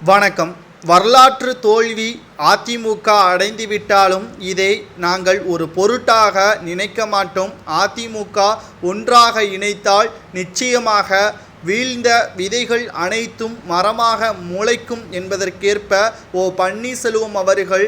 வணக்கம். வரலாற்று தோல்வி அதிமுக அடைந்துவிட்டாலும் இதை நாங்கள் ஒரு பொருட்டாக நினைக்க மாட்டோம். அதிமுக ஒன்றாக இணைத்தால் நிச்சயமாக வீழ்ந்த விதைகள் அனைத்தும் மரமாக முளைக்கும் என்பதற்கேற்ப பன்னீர்செல்வம் அவர்கள்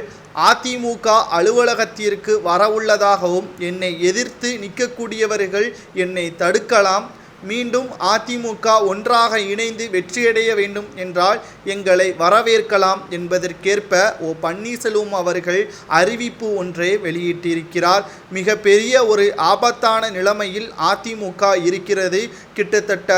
அதிமுக அலுவலகத்திற்கு வரவுள்ளதாகவும், என்னை எதிர்த்து நிற்கக்கூடியவர்கள் என்னை தடுக்கலாம், மீண்டும் அதிமுக ஒன்றாக இணைந்து வெற்றியடைய வேண்டும் என்றால் எங்களை வரவேற்கலாம் என்பதற்கேற்ப பன்னீர்செல்வம் அவர்கள் அறிவிப்பு ஒன்றை வெளியிட்டிருக்கிறார். மிக பெரிய ஒரு ஆபத்தான நிலைமையில் அதிமுக இருக்கிறது. கிட்டத்தட்ட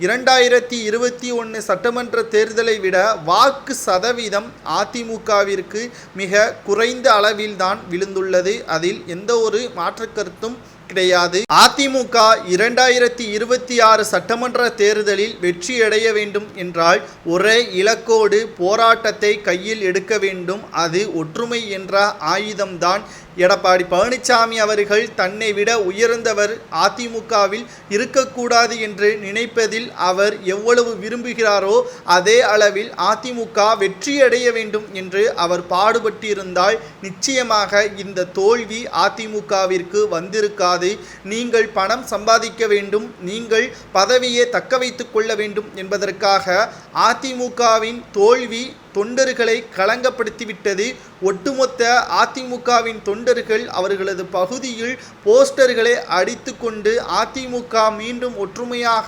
2021 சட்டமன்ற தேர்தலை விட வாக்கு சதவீதம் அதிமுகவிற்கு மிக குறைந்த அளவில்தான் விழுந்துள்ளது. அதில் எந்த ஒரு மாற்று கருத்தும் கிடையாது. அதிமுக 2026 சட்டமன்ற தேர்தலில் வெற்றியடைய வேண்டும் என்றால் ஒரே இலக்கோடு போராட்டத்தை கையில் எடுக்க வேண்டும். அது ஒற்றுமை என்ற ஆயுதம்தான். எடப்பாடி பழனிசாமி அவர்கள் தன்னை விட உயர்ந்தவர் அதிமுகவில் இருக்கக்கூடாது என்று நினைப்பதில் அவர் எவ்வளவு விரும்புகிறாரோ அதே அளவில் அதிமுக வெற்றியடைய வேண்டும் என்று அவர் பாடுபட்டிருந்தால் நிச்சயமாக இந்த தோல்வி அதிமுகவிற்கு வந்திருக்காது. நீங்கள் பணம் சம்பாதிக்க வேண்டும், நீங்கள் பதவியை தக்க வைத்துக் கொள்ள வேண்டும் என்பதற்காக அதிமுகவின் தோல்வி தொண்டர்களை களங்கப்படுத்திவிட்டது. ஒட்டுமொத்த அதிமுகவின் தொண்டர்கள் அவர்களது பகுதியில் போஸ்டர்களை அடித்து கொண்டு அதிமுக மீண்டும் ஒற்றுமையாக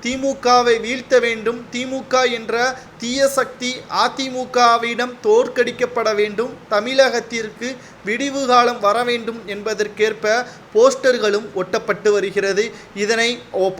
திமுகவை வீழ்த்த வேண்டும், திமுக என்ற தீய சக்தி அதிமுகவிடம் தோற்கடிக்கப்பட வேண்டும், தமிழகத்திற்கு விடிவு காலம் வர வேண்டும் என்பதற்கேற்ப போஸ்டர்களும் ஒட்டப்பட்டு வருகிறது. இதனை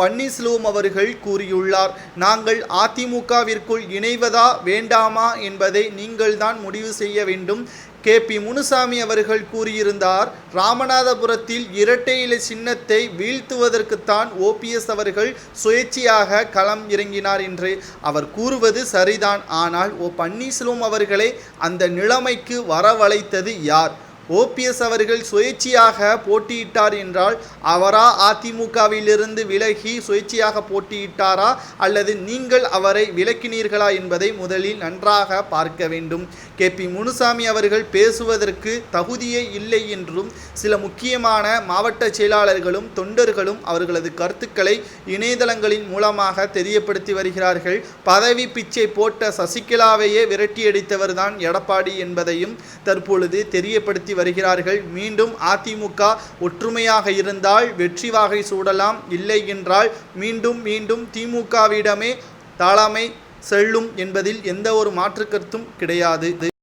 பன்னீர்செல்வம் அவர்கள் கூறியுள்ளார். நாங்கள் அதிமுகவிற்குள் இணைவதா வேண்டாமா என்பதை நீங்கள்தான் முடிவு செய்ய வேண்டும். KP முனுசாமி அவர்கள் கூறியிருந்தார், ராமநாதபுரத்தில் இரட்டை இலை சின்னத்தை வீழ்த்துவதற்குத்தான் OPS அவர்கள் சுயேட்சையாக களம் இறங்கினார் என்று அவர் கூறுவது சரிதான். ஆனால் பன்னீர்செல்வம் அவர்களை அந்த நிலைமைக்கு வரவழைத்தது யார்? OPS அவர்கள் சுயேட்சையாக போட்டியிட்டார் என்றால் அவரா அதிமுகவிலிருந்து விலகி சுயேட்சையாக போட்டியிட்டாரா அல்லது நீங்கள் அவரை விலக்கினீர்களா என்பதை முதலில் நன்றாக பார்க்க வேண்டும். KP முனுசாமி அவர்கள் பேசுவதற்கு தகுதியே இல்லை என்றும் சில முக்கியமான மாவட்ட செயலாளர்களும் தொண்டர்களும் அவர்களது கருத்துக்களை இணையதளங்களின் மூலமாக தெரியப்படுத்தி வருகிறார்கள். பதவி பிச்சை போட்ட சசிகலாவையே விரட்டியடித்தவர்தான் எடப்பாடி என்பதையும் தற்பொழுது தெரியப்படுத்தி வருகிறார்கள். மீண்டும் அதிமுக ஒற்றுமையாக இருந்தால் வெற்றி வாகை சூடலாம், இல்லை என்றால் மீண்டும் திமுகவிடமே தலைமை செல்லும் என்பதில் எந்த ஒரு மாற்று கருத்தும் கிடையாது.